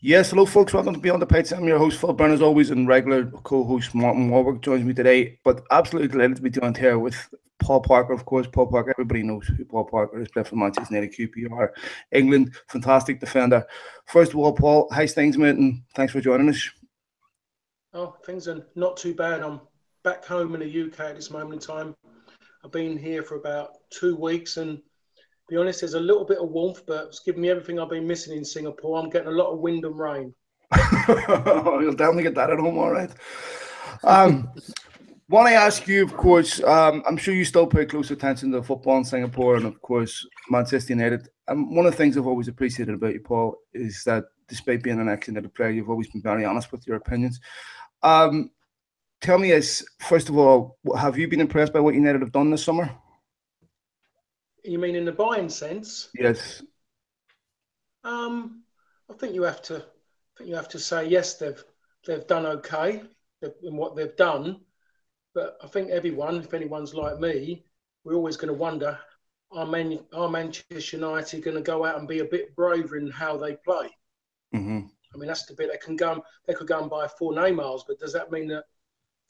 Yes, hello folks, welcome to Beyond the Pitch. I'm your host Phil Byrne as always, and regular co-host Martin Warwick joins me today. But absolutely delighted to be joined here with Paul Parker, of course. Paul Parker, everybody knows who Paul Parker is, played for Manchester United, QPR, England, fantastic defender. First of all, Paul, how's things, mate, and thanks for joining us. Oh, things are not too bad. I'm back home in the UK at this moment in time. I've been here for about 2 weeks, and to be honest, there's a little bit of warmth, but it's given me everything I've been missing in Singapore. I'm getting a lot of wind and rain. You'll definitely get that at home, all right. Want to ask you, of course, I'm sure you still pay close attention to football in Singapore and, of course, Manchester United. And one of the things I've always appreciated about you, Paul, is that despite being an ex-United player, you've always been very honest with your opinions. Tell me, first of all, have you been impressed by what United have done this summer? You mean in the buying sense? Yes. I think you have to say yes. They've done okay in what they've done, but I think everyone, if anyone's like me, we're always going to wonder: are Manchester United going to go out and be a bit braver in how they play? Mm-hmm. I mean, that's the bit they could go and buy 4 Neymars, but does that mean that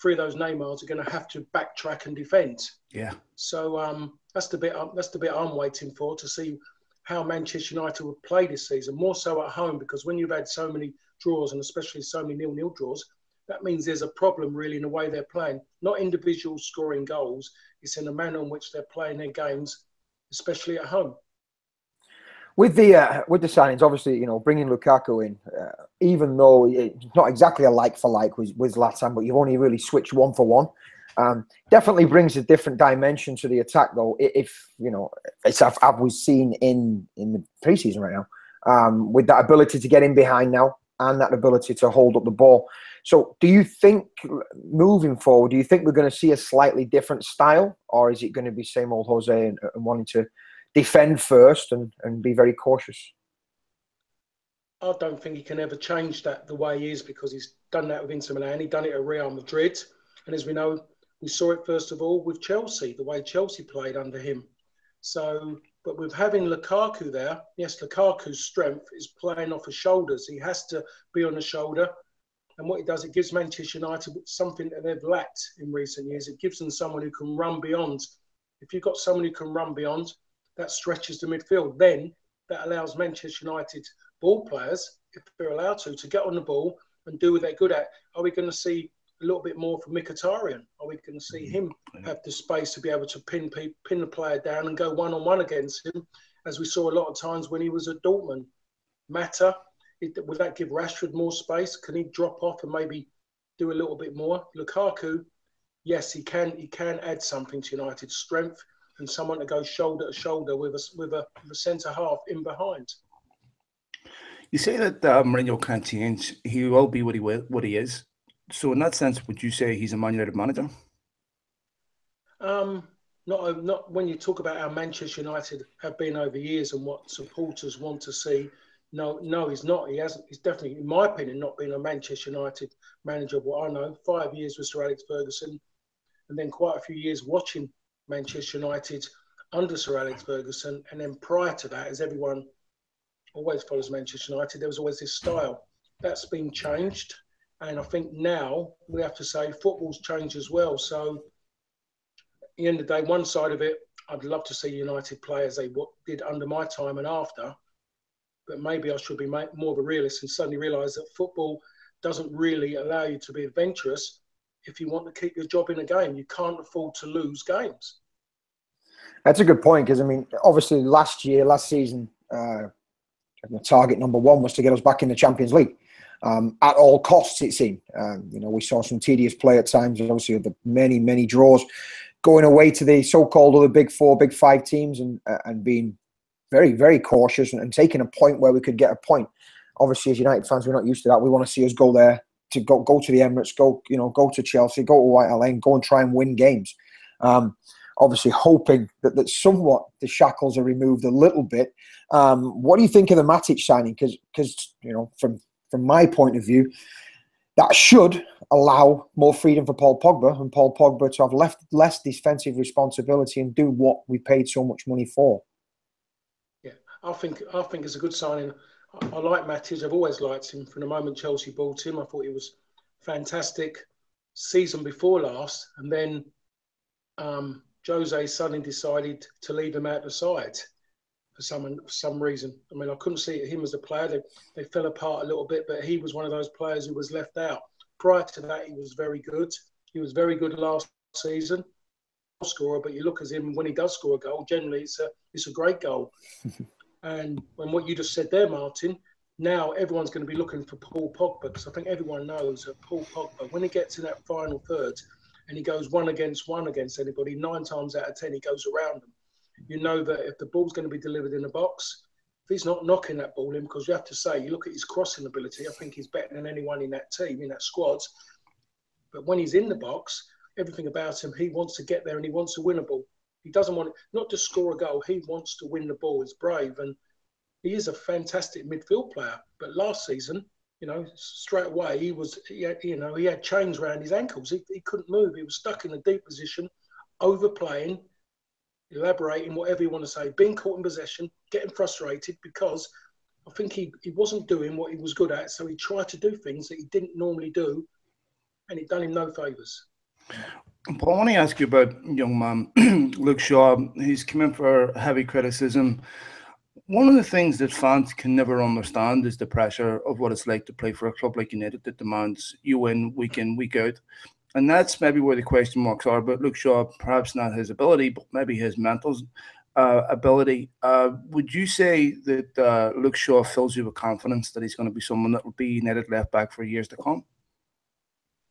3 of those Neymars are going to have to backtrack and defend? Yeah. So that's the bit I'm waiting for, to see how Manchester United will play this season, more so at home, because when you've had so many draws, and especially so many 0-0 draws, that means there's a problem really in the way they're playing. Not individuals scoring goals, it's in the manner in which they're playing their games, especially at home. With the signings, obviously, bringing Lukaku in, even though it's not exactly a like for like with Zlatan, but you've only really switched one for one. Definitely brings a different dimension to the attack, though. If it's as we've seen in the preseason right now, with that ability to get in behind now and that ability to hold up the ball. So, do you think moving forward, we're going to see a slightly different style, or is it going to be same old Jose and wanting to defend first and be very cautious? I don't think he can ever change that the way he is, because he's done that with Inter Milan. He done it at Real Madrid, and as we know, we saw it first of all with Chelsea, the way Chelsea played under him. So, but with having Lukaku there, yes, Lukaku's strength is playing off his shoulders. He has to be on the shoulder. And what it does, it gives Manchester United something that they've lacked in recent years. It gives them someone who can run beyond. If you've got someone who can run beyond, that stretches the midfield. Then that allows Manchester United ball players, if they're allowed to get on the ball and do what they're good at. Are we going to see a little bit more from Mkhitaryan? Are we going to see him have the space to be able to pin the player down and go one-on-one against him, as we saw a lot of times when he was at Dortmund? Mata, would that give Rashford more space? Can he drop off and maybe do a little bit more? Lukaku, yes, he can add something to United's strength, and someone to go shoulder to shoulder with a centre half in behind. You say that Mourinho can't change. He will be what he is. So in that sense, would you say he's a Man United manager? Not when you talk about how Manchester United have been over years and what supporters want to see. No, he's not. He hasn't. He's definitely, in my opinion, not been a Manchester United manager. What I know, 5 years with Sir Alex Ferguson, and then quite a few years watching Manchester United under Sir Alex Ferguson, and then prior to that, as everyone always follows Manchester United, there was always this style. That's been changed, and I think now we have to say football's changed as well. So at the end of the day, one side of it, I'd love to see United play as they did under my time and after, but maybe I should be more of a realist and suddenly realise that football doesn't really allow you to be adventurous if you want to keep your job in a game. You can't afford to lose games. That's a good point, because, I mean, obviously last season, target number one was to get us back in the Champions League. At all costs, it seemed. We saw some tedious play at times, obviously, with the many draws, going away to the so-called other big four, big five teams and being very, very cautious and taking a point where we could get a point. Obviously, as United fans, we're not used to that. We want to see us go there, to go to the Emirates, go to Chelsea, go to White Hart Lane, go and try and win games. Obviously, hoping that somewhat the shackles are removed a little bit. What do you think of the Matic signing? Because from my point of view, that should allow more freedom for Paul Pogba, and Paul Pogba to have less defensive responsibility and do what we paid so much money for. Yeah, I think it's a good signing. I like Matic. I've always liked him from the moment Chelsea bought him. I thought he was fantastic season before last, and then Jose suddenly decided to leave him out the side for some reason. I mean, I couldn't see him as a player. They fell apart a little bit, but he was one of those players who was left out. Prior to that, he was very good. He was very good last season, scorer. But you look at him when he does score a goal. Generally, it's a great goal. And what you just said there, Martin. Now everyone's going to be looking for Paul Pogba, because I think everyone knows that Paul Pogba, when he gets in that final third and he goes one against anybody, 9 times out of 10 he goes around them. You know that if the ball's going to be delivered in the box, if he's not knocking that ball in, because you have to say, you look at his crossing ability, I think he's better than anyone in that team, in that squad. But when he's in the box, everything about him, he wants to get there and he wants to win a ball. He doesn't want not to score a goal, he wants to win the ball. He's brave, and he is a fantastic midfield player. But last season, straight away, he had chains around his ankles. He couldn't move. He was stuck in a deep position, overplaying, elaborating, whatever you want to say, being caught in possession, getting frustrated because I think he wasn't doing what he was good at. So he tried to do things that he didn't normally do, and it done him no favours. Paul, I want to ask you about young man Luke Shaw. He's come in for heavy criticism. One of the things that fans can never understand is the pressure of what it's like to play for a club like United that demands you win week in, week out. And that's maybe where the question marks are about Luke Shaw, perhaps not his ability, but maybe his mental ability. Would you say that Luke Shaw fills you with confidence that he's going to be someone that will be United left back for years to come?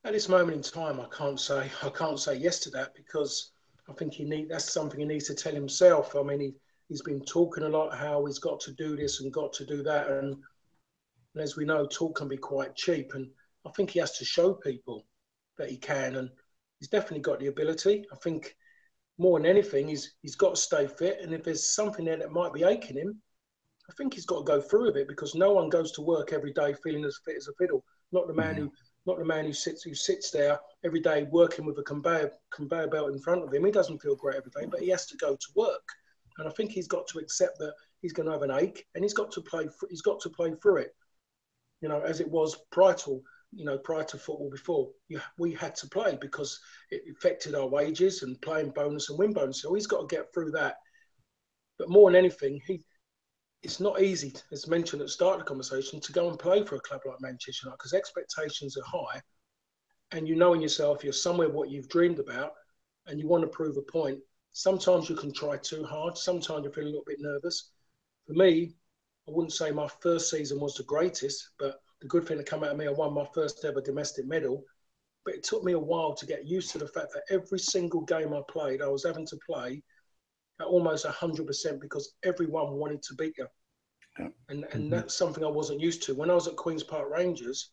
At this moment in time, I can't say yes to that, because I think that's something he needs to tell himself. I mean, he's been talking a lot how he's got to do this and got to do that, and as we know, talk can be quite cheap. And I think he has to show people that he can, and he's definitely got the ability. I think more than anything, he's got to stay fit, and if there's something there that might be aching him, I think he's got to go through with it, because no one goes to work every day feeling as fit as a fiddle. Not the man who sits there every day working with a conveyor belt in front of him. He doesn't feel great every day, but he has to go to work. And I think he's got to accept that he's going to have an ache, and he's got to play through it. As it was prior to football before. We had to play because it affected our wages and playing bonus and win bonus. So he's got to get through that. But more than anything, it's not easy, as mentioned at the start of the conversation, to go and play for a club like Manchester United, because expectations are high, and you know in yourself you're somewhere what you've dreamed about, and you want to prove a point. Sometimes you can try too hard. Sometimes you feel a little bit nervous. For me, I wouldn't say my first season was the greatest, but the good thing that came out of me, I won my first ever domestic medal. But it took me a while to get used to the fact that every single game I played, I was having to play at almost 100% because everyone wanted to beat you. Yeah. And that's something I wasn't used to. When I was at Queen's Park Rangers,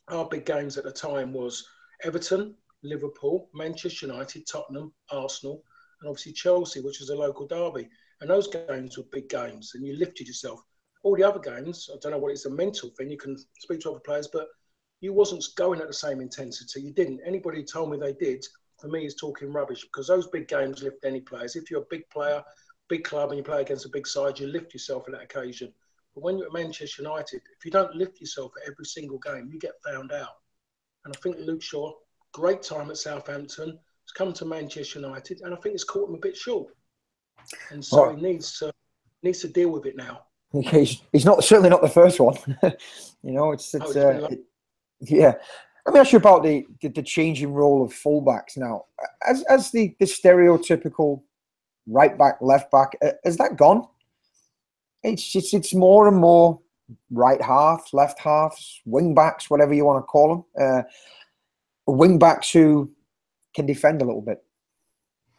our big games at the time was Everton, Liverpool, Manchester United, Tottenham, Arsenal, and obviously Chelsea, which was a local derby. And those games were big games, and you lifted yourself. All the other games, I don't know what it's a mental thing. You can speak to other players, but you wasn't going at the same intensity. You didn't. Anybody who told me they did, for me, is talking rubbish, because those big games lift any players. If you're a big player, big club, and you play against a big side, you lift yourself at that occasion. But when you're at Manchester United, if you don't lift yourself at every single game, you get found out. And I think Luke Shaw, great time at Southampton, has come to Manchester United, and I think it's caught him a bit short. And so he needs to deal with it now. He's certainly not the first one. Yeah. Let me ask you about the changing role of fullbacks now. As the stereotypical right back, left back, has that gone? It's more and more right half, left halves, wing backs, whatever you want to call them. Wing backs who can defend a little bit,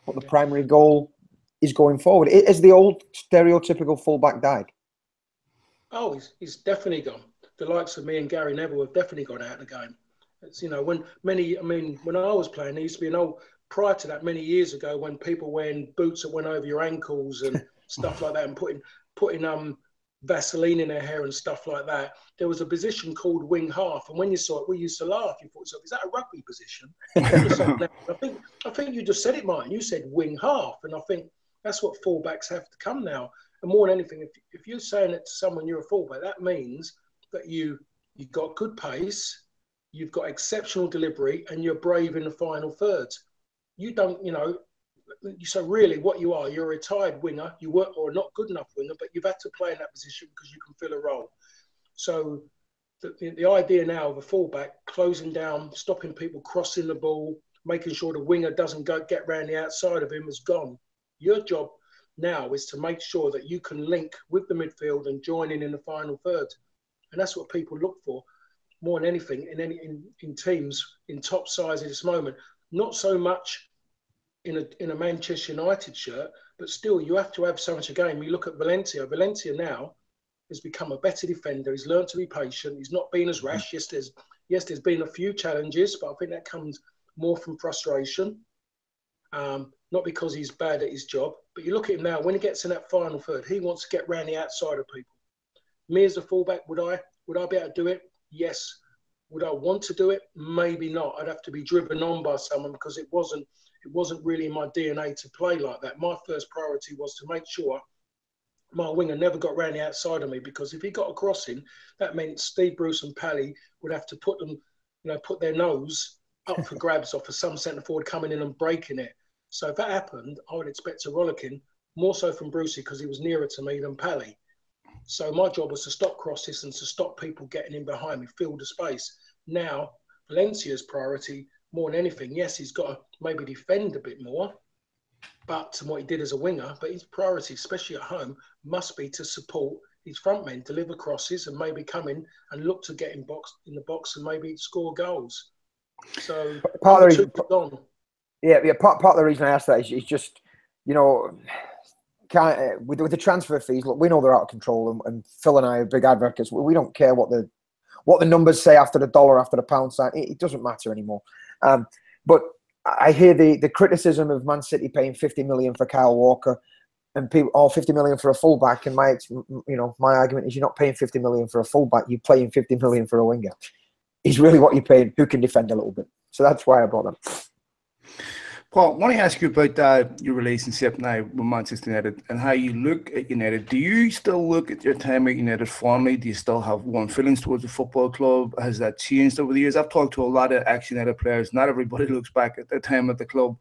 but the primary goal is going forward. Has the old stereotypical fullback died? Oh, he's definitely gone. The likes of me and Gary Neville have definitely gone out of the game. It's, when I was playing, there used to be an old, prior to that, many years ago, when people wearing boots that went over your ankles and stuff like that, and putting Vaseline in their hair and stuff like that. There was a position called wing half, and when you saw it, we used to laugh. You thought, is that a rugby position? I think you just said it, Martin. You said wing half, and I think that's what fullbacks have to come now. And more than anything, if you're saying it to someone you're a fullback, that means that you've got good pace, you've got exceptional delivery, and you're brave in the final third. You don't, so really what you are, you're a retired winger, you work or not good enough winger, but you've had to play in that position because you can fill a role. So the idea now of a fullback closing down, stopping people crossing the ball, making sure the winger doesn't get round the outside of him is gone. Your job now is to make sure that you can link with the midfield and join in the final third. And that's what people look for more than anything in teams in top sides at this moment. Not so much in a Manchester United shirt, but still you have to have so much a game. You look at Valencia. Valencia now has become a better defender. He's learned to be patient. He's not been as rash. Yes, there's been a few challenges, but I think that comes more from frustration, not because he's bad at his job. But you look at him now, when he gets in that final third, he wants to get round the outside of people. Me as a fullback, would I be able to do it? Yes. Would I want to do it? Maybe not. I'd have to be driven on by someone because it wasn't really in my DNA to play like that. My first priority was to make sure my winger never got round the outside of me, because if he got a crossing, that meant Steve Bruce and Pally would have to put their nose up for grabs off of some centre forward coming in and breaking it. So if that happened, I would expect a rollicking, more so from Brucey because he was nearer to me than Pally. So my job was to stop crosses and to stop people getting in behind me, fill the space. Now, Valencia's priority, more than anything, yes, he's got to maybe defend a bit more, but what he did as a winger, but his priority, especially at home, must be to support his front men, deliver crosses and maybe come in and look to get in the box and maybe score goals. So part of the reason I asked that is just, with the transfer fees, look, we know they're out of control, and Phil and I are big advocates. We don't care what the numbers say after the dollar, after the pound sign. It doesn't matter anymore. But I hear the criticism of Man City paying 50 million for Kyle Walker, and people, 50 million for a fullback. And my argument is, you're not paying 50 million for a fullback. You're paying 50 million for a winger. Is really what you're paying, who can defend a little bit. So that's why I brought them. Paul, I want to ask you about your relationship now with Manchester United and how you look at United. Do you still look at your time at United fondly? Do you still have warm feelings towards the football club? Has that changed over the years? I've talked to a lot of ex-United players. Not everybody looks back at their time at the club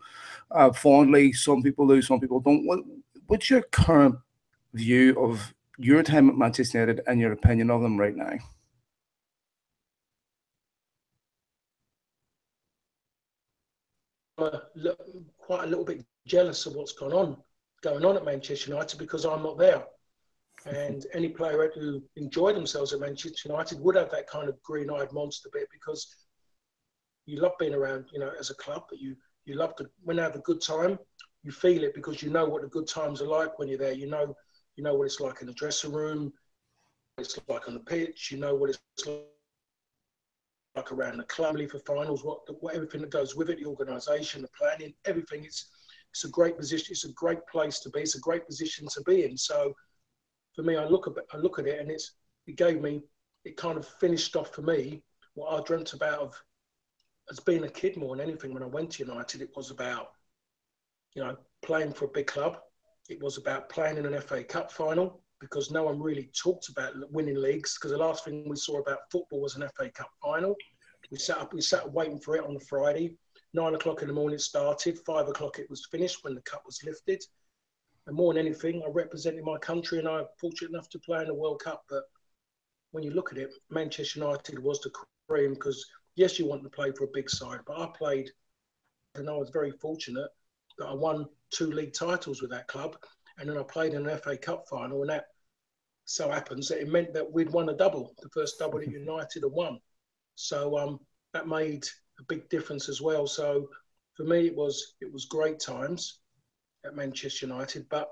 fondly. Some people do, some people don't. What's your current view of your time at Manchester United and your opinion of them right now? Quite a little bit jealous of what's going on at Manchester United, because I'm not there. And any player who enjoyed themselves at Manchester United would have that kind of green-eyed monster bit, because you love being around, as a club, but you love when they have a good time, you feel it because you know what the good times are like when you're there. You know what it's like in the dressing room, what it's like on the pitch, you know what it's like around the club for finals, what everything that goes with it, the organisation, the planning, everything. It's a great position. It's a great place to be. It's a great position to be in. So for me, I look at it, and it kind of finished off for me what I dreamt about as being a kid more than anything. When I went to United, it was about, playing for a big club. It was about playing in an FA Cup final, because no one really talked about winning leagues, because the last thing we saw about football was an FA Cup final. We sat waiting for it on the Friday. 9 o'clock in the morning it started. 5 o'clock it was finished when the cup was lifted. And more than anything, I represented my country, and I'm fortunate enough to play in the World Cup. But when you look at it, Manchester United was the cream, because yes, you want to play for a big side, but I played, and I was very fortunate that I won 2 league titles with that club. And then I played in an FA Cup final, and that so happens that it meant that we'd won a double, the first double that United had won. So that made a big difference as well. So for me, it was great times at Manchester United. But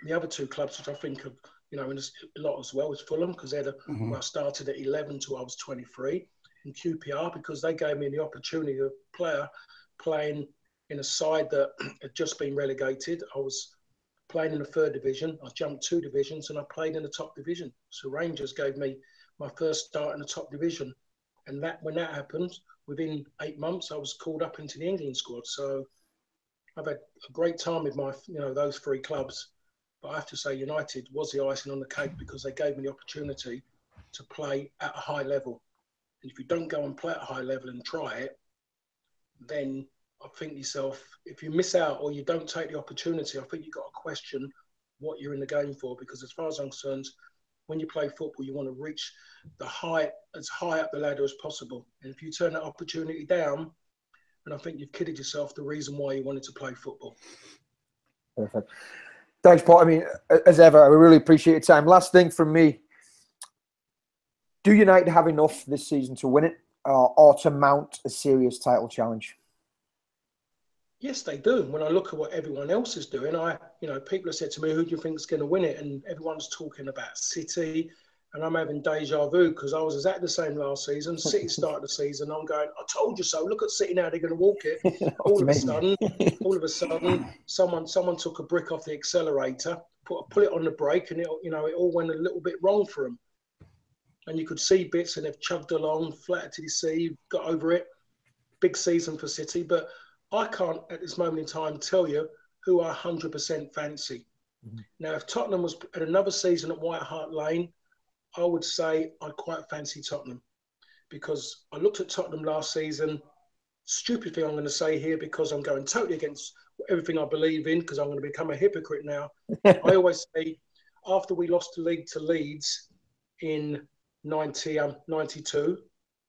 the other 2 clubs, which I think of, in a lot as well, was Fulham, because I started at 11 till I was 23, and QPR, because they gave me the opportunity of playing in a side that had just been relegated. I was playing in the 3rd division. I jumped 2 divisions, and I played in the top division. So Rangers gave me my first start in the top division. And when that happened, within 8 months, I was called up into the England squad. So I've had a great time with my, those 3 clubs. But I have to say United was the icing on the cake because they gave me the opportunity to play at a high level. And if you don't go and play at a high level and try it, then I think to yourself, if you miss out or you don't take the opportunity, I think you've got to question what you're in the game for. Because as far as I'm concerned, when you play football, you want to reach the height as high up the ladder as possible. And if you turn that opportunity down, then I think you've kidded yourself the reason why you wanted to play football. Perfect. Thanks, Paul. I mean, as ever, I really appreciate your time. Last thing from me. Do United have enough this season to win it or to mount a serious title challenge? Yes, they do. When I look at what everyone else is doing, people have said to me, who do you think is going to win it? And everyone's talking about City. And I'm having deja vu because I was exactly the same last season. City started the season. I'm going, I told you so. Look at City now. They're going to walk it. all of a sudden, someone took a brick off the accelerator, put it on the brake, and it all went a little bit wrong for them. And you could see bits, and they've chugged along, flat to the sea, got over it. Big season for City, but I can't at this moment in time tell you who I 100% fancy. Mm-hmm. Now, if Tottenham was at another season at White Hart Lane, I would say I quite fancy Tottenham because I looked at Tottenham last season. Stupid thing I'm going to say here because I'm going totally against everything I believe in because I'm going to become a hypocrite now. I always say after we lost the league to Leeds in 92,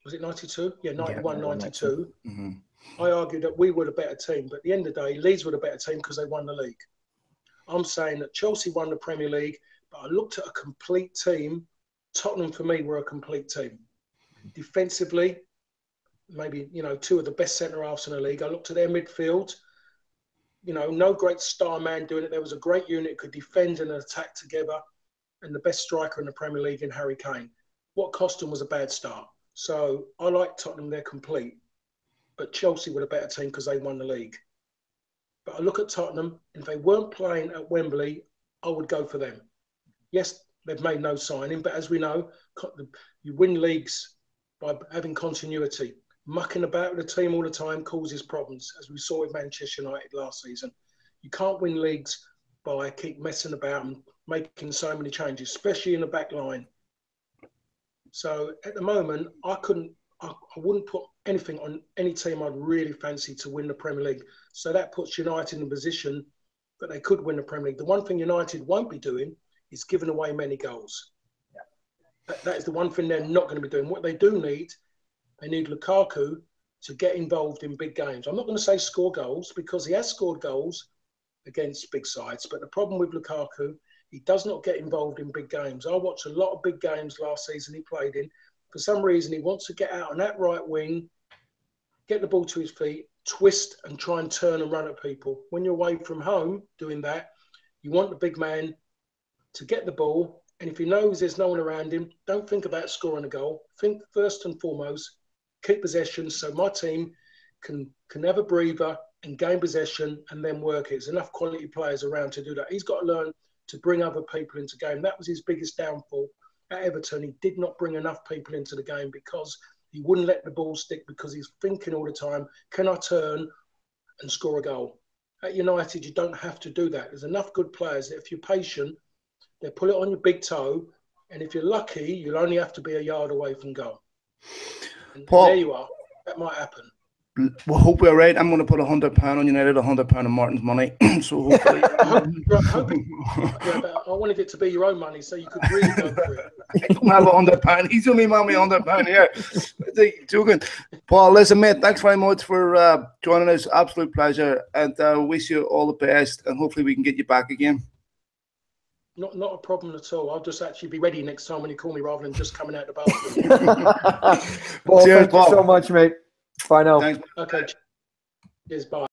was it 92? Yeah, 91, 92. Mm-hmm. I argued that we were the better team, but at the end of the day, Leeds were the better team because they won the league. I'm saying that Chelsea won the Premier League, but I looked at a complete team. Tottenham, for me, were a complete team. Defensively, maybe, two of the best centre-halves in the league. I looked at their midfield. No great star man doing it. There was a great unit that could defend and attack together, and the best striker in the Premier League in Harry Kane. What cost them was a bad start. So I like Tottenham, they're complete. But Chelsea were the better team because they won the league. But I look at Tottenham, and if they weren't playing at Wembley, I would go for them. Yes, they've made no signing, but as we know, you win leagues by having continuity. Mucking about with the team all the time causes problems, as we saw with Manchester United last season. You can't win leagues by keep messing about and making so many changes, especially in the back line. So at the moment, I wouldn't put anything on any team I'd really fancy to win the Premier League. So that puts United in a position that they could win the Premier League. The one thing United won't be doing is giving away many goals. Yeah. That is the one thing they're not going to be doing. What they do need, they need Lukaku to get involved in big games. I'm not going to say score goals because he has scored goals against big sides. But the problem with Lukaku, he does not get involved in big games. I watched a lot of big games last season he played in. For some reason, he wants to get out on that right wing, get the ball to his feet, twist and try and turn and run at people. When you're away from home doing that, you want the big man to get the ball. And if he knows there's no one around him, don't think about scoring a goal. Think first and foremost, keep possession so my team can have a breather and gain possession and then work it. There's enough quality players around to do that. He's got to learn to bring other people into the game. That was his biggest downfall at Everton. He did not bring enough people into the game because he wouldn't let the ball stick because he's thinking all the time, can I turn and score a goal? At United, you don't have to do that. There's enough good players that if you're patient, they'll pull it on your big toe. And if you're lucky, you'll only have to be a yard away from goal. And Paul, there you are. That might happen. Well, hope we're right. I'm going to put £100 on United, £100 on Martin's money. So hopefully, I wanted it to be your own money, so you could really go for it. I don't have £100. He's only man me £100 here. Joking. Paul, listen, mate. Thanks very much for joining us. Absolute pleasure, and wish you all the best. And hopefully, we can get you back again. Not a problem at all. I'll just actually be ready next time when you call me, rather than just coming out the bathroom. Paul, thank you so much, mate. Bye now. Thanks. Okay. Cheers. Bye.